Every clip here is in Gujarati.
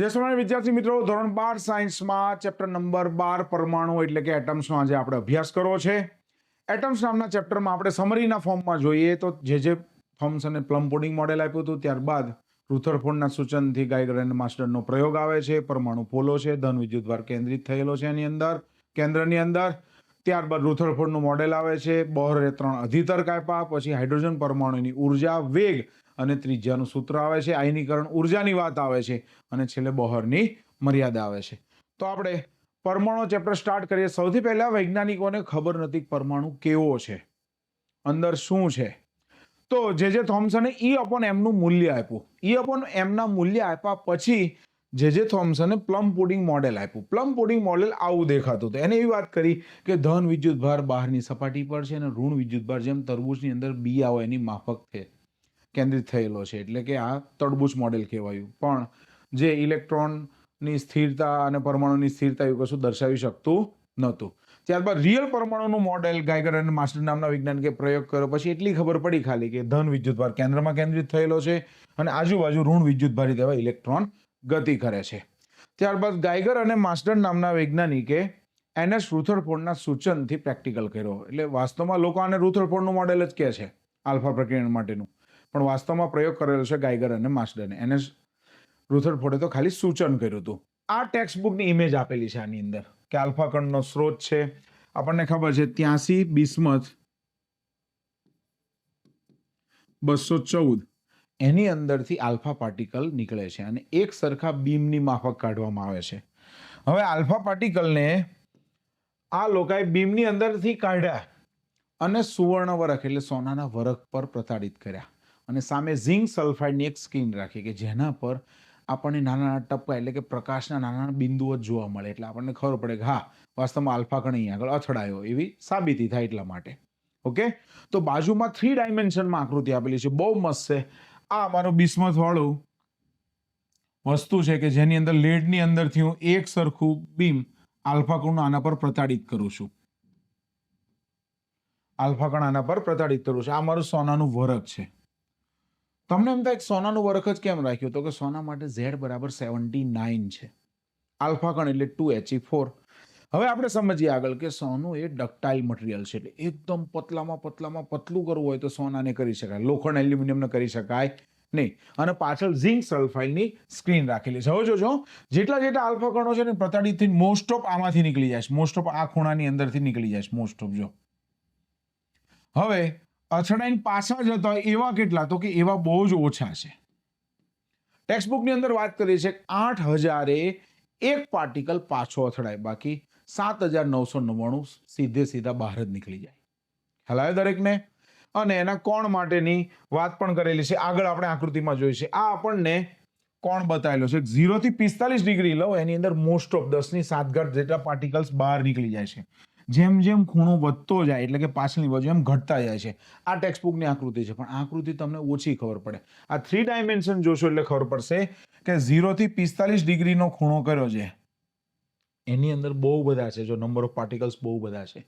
જે સમય વિદ્યાર્થી મિત્રો ધોરણ 12 સાયન્સમાં ચેપ્ટર નંબર 12 પરમાણુ એટલે કે એટમ્સનો આજે આપણે અભ્યાસ કરવો છે. એટમ્સ નામના ચેપ્ટરમાં આપણે સમરીના ફોર્મમાં જોઈએ તો જે ફોર્મ્સ અને પ્લમ પુડિંગ મોડેલ આપ્યું હતું, ત્યારબાદ રુથરફોર્ડના સૂચનથી ગાઇગર એન્ડ માસ્ટરનો પ્રયોગ આવે છે. પરમાણુ પોલો છે, ધન વિદ્યુતભાર કેન્દ્રિત થયેલો છે એની અંદર, કેન્દ્રની અંદર. ત્યારબાદ રુથરફોર્ડનું મોડેલ આવે છે. બોહરે 3 અધિતર્ક આપ્યા, પછી હાઇડ્રોજન પરમાણુની ઉર્જા, વેગ અને ત્રિજ્યાનું સૂત્ર આવે છે. આયનીકરણ ઉર્જાની વાત આવે છે અને છેલ્લે બોહરની મર્યાદા આવે છે. તો આપણે પરમાણુ ચેપ્ટર સ્ટાર્ટ કરીએ. સૌથી પહેલા વૈજ્ઞાનિકોને ખબર નથી પરમાણુ કેવો છે, અંદર શું છે. તો જે થોમ્સને E/m નું મૂલ્ય આપ્યું. E/m ના મૂલ્ય આપ્યા પછી જે થોમ્સને પ્લમ પુડિંગ મોડેલ આપ્યું. પ્લમ પુડિંગ મોડેલ આવું દેખાતું હતું. એને એવી વાત કરી કે ધન વિદ્યુતભાર બહારની સપાટી પર છે અને ઋણ વિદ્યુતભાર જેમ તરબૂચની અંદર બી આવે એની માફક છે, કેન્દ્રિત થયેલો છે. એટલે કે આ તડબૂચ મોડેલ કહેવાયું. પણ જે ઇલેક્ટ્રોનની સ્થિરતા અને પરમાણુની સ્થિરતા એવું કશું દર્શાવી શકતું નહોતું. ત્યારબાદ રિયલ પરમાણુનું મોડેલ ગાઇગર અને માસ્ટર નામના વૈજ્ઞાનિકે પ્રયોગ કર્યો. પછી એટલી ખબર પડી ખાલી કે ધન વિદ્યુતભાર કેન્દ્રમાં કેન્દ્રિત થયેલો છે અને આજુબાજુ ઋણ વિદ્યુતભારી તેવા ઇલેક્ટ્રોન ગતિ કરે છે. ત્યારબાદ ગાઇગર અને માસ્ટર નામના વૈજ્ઞાનિકે NS રુથરફોર્ડના સૂચનથી પ્રેક્ટિકલ કર્યો. એટલે વાસ્તવમાં લોકો આને રુથરફોર્ડનું મોડેલ જ કહે છે આલ્ફા પ્રક્રિયા માટેનું, પણ વાસ્તવમાં પ્રયોગ કરેલો છે ગાઇગર અને માસ્ટરને. NS રુથરફોર્ડે તો ખાલી સૂચન કર્યું હતું. આ ટેક્સ્ટ બુકની ઇમેજ આપેલી છે આની અંદર કે આલ્ફા કણનો સ્ત્રોત છે. આપણને ખબર છે 83 બિસ્મથ 214 એની અંદરથી આલ્ફા પાર્ટિકલ નીકળે છે અને એક સરખા બીમની માફક કાઢવામાં આવે છે. હવે આલ્ફા પાર્ટિકલને આ લોકોએ બીમની અંદરથી કાઢ્યા અને સુવર્ણ વરખ એટલે સોનાના વરખ પર પ્રતાડિત કર્યા અને સામે ઝિંક સલ્ફાઇડની એક સ્ક્રીન રાખી કે જેના પર આપણને નાના નાના ટપકા એટલે કે પ્રકાશના નાના નાના બિંદુઓ જ જોવા મળે. એટલે આપણને ખબર પડે કે હા, વાસ્તવમાં આલ્ફા કણ અહીં આગળ અથડાયો એવી સાબિતી થાય એટલા માટે. ઓકે, તો બાજુમાં 3 ડાયમેન્શનમાં આકૃતિ આપેલી છે, બહુ મસ્ત છે. આ અમારું બિસ્મથ વાળું વસ્તુ છે કે જેની અંદર લેડની અંદરથી હું એક સરખું બીમ આલ્ફા કણ આના પર પ્રતાડિત કરું છું. આલ્ફા કણ આના પર પ્રતાડિત કરું છું. આ મારું સોનાનું વરખ છે. તમને એમ થાય સોનાનું વરખ જ કેમ રાખ્યું? તો કે સોના માટે Z બરાબર 79 છે. આલ્ફા કણ એટલે 2He4. હવે આપણે સમજીએ આગળ કે સોનું એ ડક્ટાઇલ મટીરિયલ છે. એટલે એકદમ પતલામાં પતલું કરવું હોય તો સોનાને કરી શકાય, લોખંડ એલ્યુમિનિયમને કરી શકાય નહીં. અને પાછળ ઝિંક સલ્ફાઇડની સ્ક્રીન રાખેલી છે. હવે જોજો, જેટલા આલ્ફા કણો છે ને પ્રતાડિત થઈને મોસ્ટ ઓફ આમાંથી નીકળી જાય છે, મોસ્ટ ઓફ આ ખૂણાની અંદરથી નીકળી જાય છે મોસ્ટ ઓફ. જો હવે અથડાઈને પાછા જતા હોય એવા કેટલા? તો કે એવા બહુ જ ઓછા છે. ટેક્સ્ટ બુકની અંદર વાત કરી છે 8000 એક પાર્ટિકલ પાછો અથડાય, બાકી 7999 સીધા બહાર જ નીકળી જાય. ખ્યાલ આવ્યો દરેકને? અને એના કોણ માટેની વાત પણ કરેલી છે, આગળ આપણે આકૃતિમાં જોઈ છે. આ આપણને કોણ બતાવેલો છે 0 થી 45 ડિગ્રી લો એની અંદર મોસ્ટ ઓફ 10⁷ જેટલા પાર્ટિકલ્સ બહાર નીકળી જાય છે. જેમ જેમ ખૂણો વધતો જાય એટલે કે પાછળની બાજુ એમ ઘટતા જાય છે. આ ટેક્સ્ટ બુકની આકૃતિ છે, પણ આ આકૃતિ તમને ઓછી ખબર પડે. આ 3 ડાયમેન્શન જોશો એટલે ખબર પડશે કે 0 થી 45 ડિગ્રીનો ખૂણો કર્યો છે એની અંદર બહુ બધા છે. જો નંબર ઓફ પાર્ટિકલ્સ બહુ બધા છે.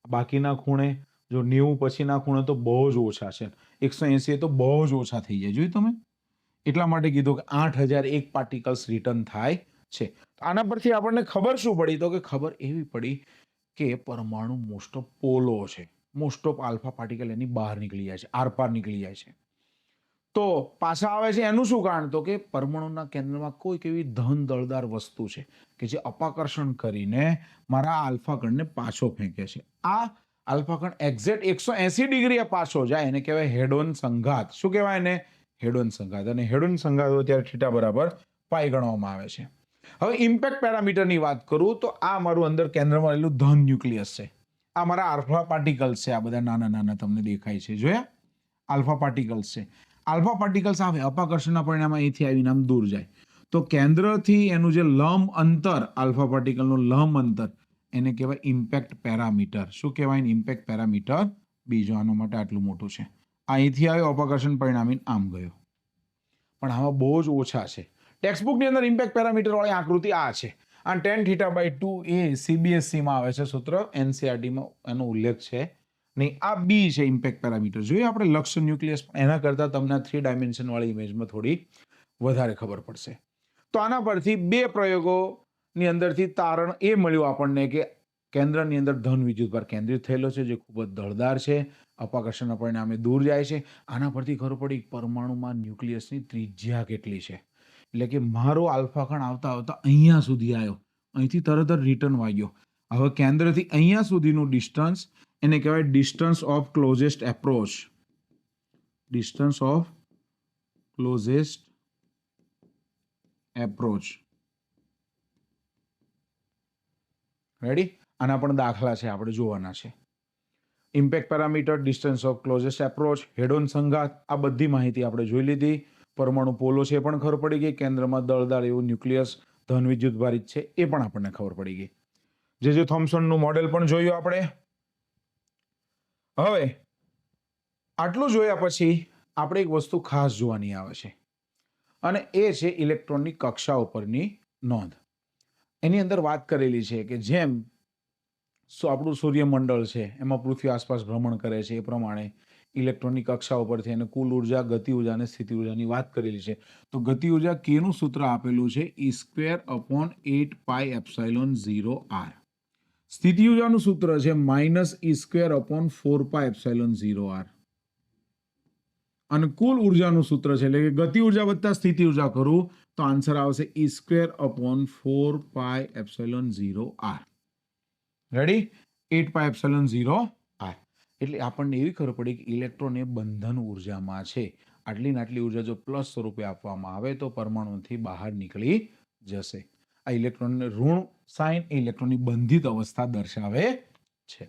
બાકીના ખૂણે જો 90 પછીના ખૂણે તો બહુ જ ઓછા છે. 180 તો બહુ જ ઓછા થઈ જાય. જોયું તમે? એટલા માટે કીધું કે 8001 પાર્ટિકલ્સ રિટર્ન થાય છે. આના પરથી આપણને ખબર શું પડી? તો કે ખબર એવી પડી કે પરમાણુ મોસ્ટ ઓફ પોલો છે. મોસ્ટ ઓફ આલ્ફા પાર્ટિકલ એની બહાર નીકળી જાય છે, આરપાર નીકળી જાય છે. તો પાછા આવે છે એનું શું કારણ? તો કે પરમાણુના કેન્દ્રમાં કોઈક એવી ધન દળદાર વસ્તુ છે કે જે અપાકર્ષણ કરીને મારા આલ્ફા કણને પાછો ફેંકે છે. આ આલ્ફા કણ એક્ઝેક્ટ 180 ડિગ્રી પાછો જાય એને કહેવાય હેડ-ઓન સંઘાત. શું કહેવાય એને? હેડ-ઓન સંઘાત. અને હેડ-ઓન સંઘાત હોય ત્યારે θ બરાબર પાઈ ગણવામાં આવે છે. હવે ઇમ્પેક્ટ પેરામીટરની વાત કરું તો આ મારું અંદર કેન્દ્રમાં રહેલું ધન ન્યુક્લિયસ છે. આ મારા આલ્ફા પાર્ટિકલ્સ છે. આ બધા નાના નાના તમને દેખાય છે, જોયા? આલ્ફા પાર્ટિકલ્સ છે. આલ્ફા પાર્ટિકલ્સ આવે અપાકર્ષણના પરિણામે અહીંથી આવીને આમ દૂર જાય તો કેન્દ્રથી એનું જે લંબ અંતર, આલ્ફા પાર્ટિકલનું લંબ અંતર, એને કહેવાય ઇમ્પેક્ટ પેરામીટર. શું કહેવાય? ઇમ્પેક્ટ પેરામીટર બીજો. આનો માટે આટલું મોટું છે. અહીંથી આવ્યો અપાકર્ષણ પરિણામે આમ ગયો, પણ આમાં બહુ જ ઓછા છે. ટેક્સ્ટબુકની અંદર ઇમ્પેક્ટ પેરામીટર વાળી આકૃતિ આ છે. આ tan θ/2 એ CBSEમાં આવે છે સૂત્ર, NCERTમાં એનો ઉલ્લેખ છે નહીં. આ બી છે ઇમ્પેક્ટ પેરામીટર. જોઈએ આપણે લક્ષ્ય ન્યુક્લિયસ, એના કરતાં તમને 3 ડાયમેન્શન વાળી ઇમેજમાં થોડી વધારે ખબર પડશે. તો આના પરથી બે પ્રયોગોની અંદરથી તારણ એ મળ્યું આપણને કે કેન્દ્રની અંદર ધન વિદ્યુતભાર કેન્દ્રિત થયેલો છે, જે ખૂબ જ દળદાર છે, અપાકર્ષણના પરિણામે દૂર જાય છે. આના પરથી ખબર પડી પરમાણુમાં ન્યુક્લિયસની ત્રિજ્યા કેટલી છે. એટલે કે મારો આલ્ફા કણ આવતા આવતા અહીંયા સુધી આવ્યો, અહીંથી તરત જ રિટર્ન વાગ્યો. હવે કેન્દ્રથી અહીંયા સુધીનું ડિસ્ટન્સ એને કહેવાય distance of closest approach. Distance of closest approach. Ready? આના પણ દાખલા છે, આપણે જોવાના છે. Impact parameter, distance of closest approach, head on સંઘાત, આ બધી માહિતી આપણે જોઈ લીધી. પરમાણુ પોલો છે એ પણ ખબર પડી ગઈ. કેન્દ્રમાં દળદાર એવું ન્યુક્લિયસ ધન વિદ્યુત ભારિત છે એ પણ આપણને ખબર પડી ગઈ. જે થોમ્સનનું મોડેલ પણ જોયું આપણે. હવે આટલું જોયા પછી આપણે એક વસ્તુ ખાસ જોવાની આવે છે, અને એ છે ઇલેક્ટ્રોનની કક્ષાઓ પરની નોંધ. એની અંદર વાત કરેલી છે કે જેમ આપણું સૂર્યમંડળ છે એમાં પૃથ્વી આસપાસ ભ્રમણ કરે છે, એ પ્રમાણે ઇલેક્ટ્રોનની કક્ષાઓ પરથી અને કુલ ઉર્જા, ગતિ ઉર્જા અને સ્થિતિ ઉર્જાની વાત કરેલી છે. તો ગતિ ઉર્જા કે નું સૂત્ર આપેલું છે E²/8πε0r. સ્થિતિ ઉર્જાનું સૂત્ર છે -E²/4πε0r. અને કુલ ઉર્જાનું સૂત્ર છે, એટલે કે ગતિ ઉર્જા વત્તા સ્થિતિ ઉર્જા કરું તો આન્સર આવશે E²/4πε0r. રેડી? 8πε0r. એટલે આપણને એવી ખબર પડી કે ઇલેક્ટ્રોન એ બંધન ઉર્જામાં છે. આટલી ને આટલી ઉર્જા જો પ્લસ સ્વરૂપે આપવામાં આવે તો પરમાણુથી બહાર નીકળી જશે. આ ઇલેક્ટ્રોનને ઋણ સાઇન ઇલેક્ટ્રોનની બંધિત અવસ્થા દર્શાવે છે.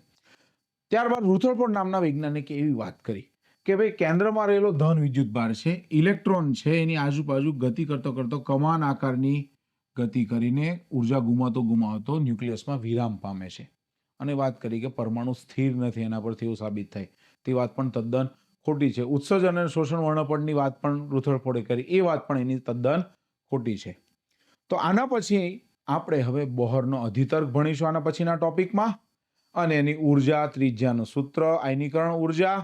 ત્યારબાદ રુથરફોર્ડ નામના વૈજ્ઞાનિકે એવી વાત કરી કે ભાઈ કેન્દ્રમાં રહેલો ધન વિદ્યુતભાર છે, ઇલેક્ટ્રોન છે એની આજુબાજુ ગતિ કરતો કરતો કમાન આકારની ગતિ કરીને ઉર્જા ગુમાવતો ન્યુક્લિયસમાં વિરામ પામે છે. અને વાત કરી કે પરમાણુ સ્થિર નથી, એના પરથી એવું સાબિત થાય. તે વાત પણ તદ્દન ખોટી છે. ઉત્સર્જન અને શોષણ વર્ણપટની વાત પણ રુથરફોર્ડે કરી, એ વાત પણ એની તદ્દન ખોટી છે. તો આના પછી આપણે હવે બોહરનો અધિતર્ક ભણીશું આના પછીના ટોપિકમાં, અને એની ઉર્જા, ત્રિજ્યાનું સૂત્ર, આયનીકરણ ઉર્જા,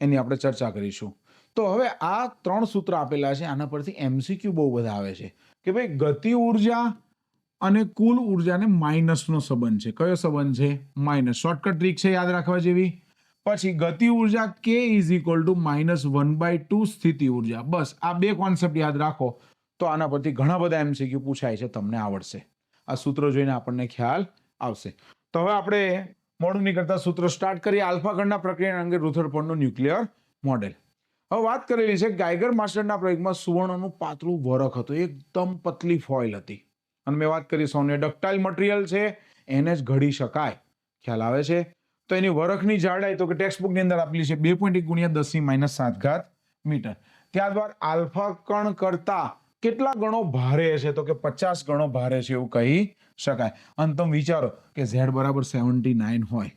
એની આપણે ચર્ચા કરીશું. તો હવે આ 3 સૂત્ર આપેલા છે, આના પરથી MCQ બહુ બધા આવે છે કે ભાઈ ગતિ ઉર્જા અને કુલ ઉર્જાને માઇનસનો સંબંધ છે. કયો સંબંધ છે? માઇનસ. શોર્ટકટ ટ્રીક છે યાદ રાખવા જેવી. પછી ગતિ ઉર્જા K -1/2 સ્થિતિ ઉર્જા. બસ આ બે કોન્સેપ્ટ યાદ રાખો તો આના પરથી ઘણા બધા MCQ પૂછાય છે, તમને આવડશે. આ સૂત્રો જોઈને આપણને ખ્યાલ આવશે. તો હવે આપણે મોડું નહીં કરતા સૂત્રો સ્ટાર્ટ કરીએ. આલ્ફા કણના પ્રક્રિયા અંગે રુથરફોર્ડનું ન્યુક્લિયર મોડેલ. હવે વાત કરેલી છે ગાઇગર માસ્ટરના પ્રયોગમાં સુવર્ણનું પાતળું વરખ હતું, એકદમ પતલી ફોઇલ હતી. અને મેં વાત કરી સોને ડક્ટાઇલ મટીરિયલ છે, એને જ ઘડી શકાય. ખ્યાલ આવે છે? તો એની વરખની જાડાઈ તો કે ટેક્સ્ટબુકની અંદર આપેલી છે 2.1 × 10⁻⁷ મીટર. ત્યારબાદ આલ્ફા કણ કરતા કેટલા ગણો ભારે છે? તો કે 50 ગણો ભારે છે એવું કહી શકાય. અને તમે વિચારો કે Z = 79 હોય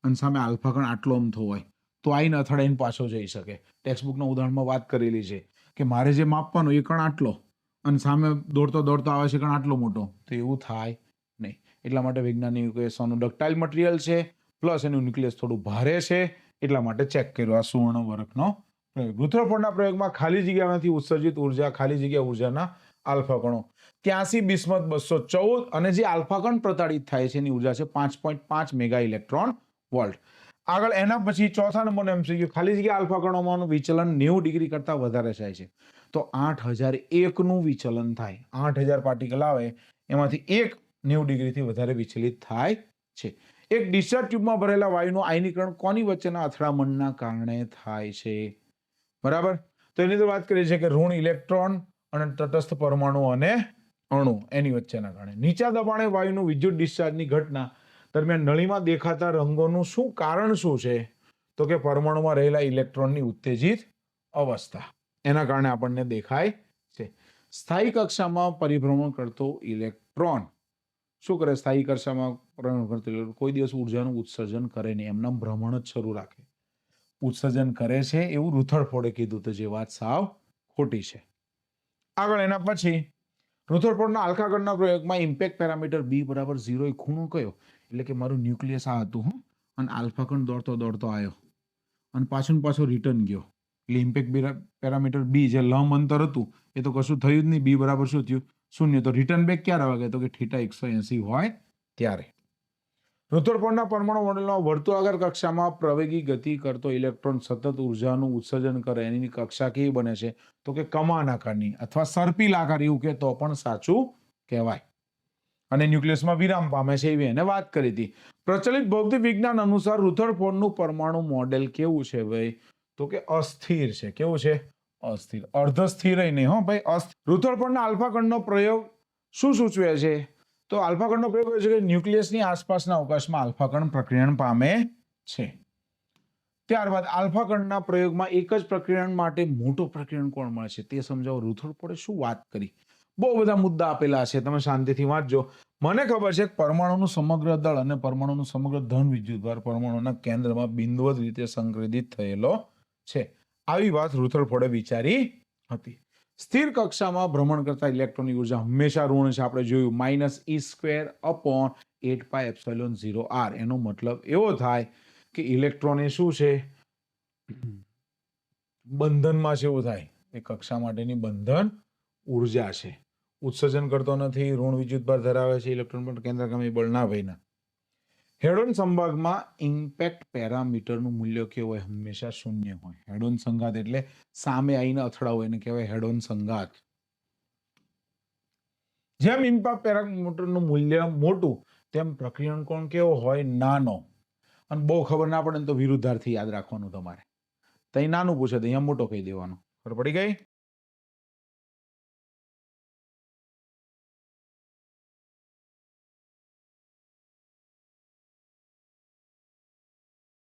અને સામે આલ્ફા કણ આટલો અમથો હોય તો આઈને અથડાઈને પાછો જઈ શકે. ટેક્સ્ટબુકના ઉદાહરણમાં વાત કરેલી છે કે મારે જે માપવાનો એ કણ આટલો અને સામે દોડતો આવે છે કણ આટલો મોટો, તો એવું થાય નહીં. એટલા માટે વૈજ્ઞાનિકોએ સોનું ડક્ટાઇલ મટીરિયલ છે પ્લસ એનું ન્યુક્લિયસ થોડું ભારે છે, એટલા માટે ચેક કર્યો આ સુવર્ણ વરખનો પ્રયોગ. રુથરફોર્ડના પ્રયોગમાં ખાલી જગ્યામાંથી ઉત્સર્જિત ઉર્જા, ખાલી જગ્યા ઉર્જાના આલ્ફા કણો 83 બિસ્મથ 214, અને જે આલ્ફા કણ પ્રતાડિત થાય છે એની ઉર્જા છે 5.5 મેગા ઇલેક્ટ્રોન વોલ્ટ. આગળ એના પછી ચોથા નંબરનો MCQ, ખાલી જગ્યા આલ્ફા કણોમાંનું વિચલન 90 ડિગ્રી કરતાં વધારે થાય છે તો 8001 નું વિચલન થાય. 8000 પાર્ટિકલ આવે એમાંથી એક 90 ડિગ્રીથી વધારે વિચલિત થાય છે. એક ડિસ્ચાર્જ ટ્યુબમાં ભરેલા વાયુનું આયનીકરણ કોની વચ્ચેના અથડામણના કારણે થાય છે? બરાબર. તો એની તો વાત કરીએ છીએ કે ઋણ ઇલેક્ટ્રોન અને તટસ્થ પરમાણુ અને અણુ એની વચ્ચેના કારણે. નીચા દબાણે વાયુનું વિદ્યુત ડિસ્ચાર્જની ઘટના દરમિયાન નળીમાં દેખાતા રંગોનું શું કારણ શું છે? તો કે પરમાણુમાં રહેલા ઇલેક્ટ્રોનની ઉત્તેજિત અવસ્થા, એના કારણે આપણને દેખાય છે. સ્થાયી કક્ષામાં પરિભ્રમણ કરતો ઇલેક્ટ્રોન શું કરે? સ્થાયી કક્ષામાં પરિભ્રમણ કરતો ઇલેક્ટ્રોન કોઈ દિવસ ઉર્જાનું ઉત્સર્જન કરે નહીં, એમના ભ્રમણ જ શરૂ રાખે. ઉત્સર્જન કરે છે એવું રુથરફોર્ડે કીધું, તો જે વાત સાવ ખોટી છે. આગળ એના પછી રુથરફોર્ડના આલ્ફા કણના પ્રયોગમાં ઇમ્પેક્ટ પેરામીટર B = 0 એ ખૂણો કયો? એટલે કે મારું ન્યુક્લિયસ આ હતું અને આલ્ફા કણ દોડતો આવ્યો અને પાછો રિટર્ન ગયો, એટલે ઇમ્પેક્ટ પેરામીટર બી જે લંબ અંતર હતું એ તો કશું થયું જ નહીં. બી બરાબર શું થયું? શૂન્ય. તો રિટર્ન બેક ક્યારે આવે? તો કે થીટા 180 હોય ત્યારે. રુથરફોર્ડના પરમાણુ મોડેલમાં વર્તુળાકાર કક્ષામાં પ્રવેગી ગતિ કરતો ઇલેક્ટ્રોન સતત ઉર્જાનું ઉત્સર્જન કરે એની કક્ષા કેવી બને છે? તો કે કમાન આકારની અથવા સર્પિલ આકાર, એવું કે તો પણ સાચું કહેવાય. અને ન્યુક્લિયસમાં વિરામ પામે છે એવી એને વાત કરી હતી. પ્રચલિત ભૌતિક વિજ્ઞાન અનુસાર રુથરફોર્ડનું પરમાણુ મોડેલ કેવું છે ભાઈ? તો કે અસ્થિર છે. કેવું છે? અસ્થિર. અર્ધ સ્થિર નહીં હો ભાઈ. રુથરફોર્ડના આલ્ફા કણનો પ્રયોગ શું સૂચવે છે? તો આલ્ફા કણનો પ્રયોગ છે કે ન્યુક્લિયસની આસપાસના અવકાશમાં આલ્ફા કણ પ્રક્રિયણ પામે છે. ત્યારબાદ આલ્ફા કણના પ્રયોગમાં એક જ પ્રક્રિયણ માટે મોટો પ્રક્રિયણ કોણ મળે છે તે સમજાવો. રુથરફોર્ડે શું વાત કરી? બહુ બધા મુદ્દા આપેલા છે, તમે શાંતિથી વાંચજો. મને ખબર છે પરમાણુનું સમગ્ર દળ અને પરમાણુનું સમગ્ર ધન વિદ્યુતભાર પરમાણુના કેન્દ્રમાં બિંદુવત રીતે સંગ્રહિત થયેલો છે. આવી વાત રુથરફોર્ડે વિચારી હતી. સ્થિર કક્ષામાં ભ્રમણ કરતા ઇલેક્ટ્રોનની ઉર્જા હંમેશા ઋણ છે. આપણે જોયું -e²/8πε0r. એનો મતલબ એવો થાય કે ઇલેક્ટ્રોન એ શું છે? બંધનમાં છે એવું થાય. એ કક્ષા માટેની બંધન ઉર્જા છે. ઉત્સર્જન કરતો નથી, ઋણ વિદ્યુતભાર ધરાવે છે, ઇલેક્ટ્રોન પર કેન્દ્રગામી બળ ના ભાઈના. હેડોન સંભાગમાં ઇમ્પેક્ટ પેરામીટરનું મૂલ્ય કેવું હોય? હંમેશા શૂન્ય હોય. હેડોન સંઘાત એટલે સામે આવીને અથડાવો એને કહેવાય હેડોન સંઘાત. જેમ ઇમ્પેક્ટ પેરામીટરનું મૂલ્ય મોટું તેમ પ્રક્રિયણ કોણ કેવો હોય? નાનો. અને બહુ ખબર ના પડે ને તો વિરુદ્ધાર્થી યાદ રાખવાનું તમારે. તો અહીં નાનું પૂછે તો અહીંયા મોટો કહી દેવાનો. ખબર પડી ગઈ?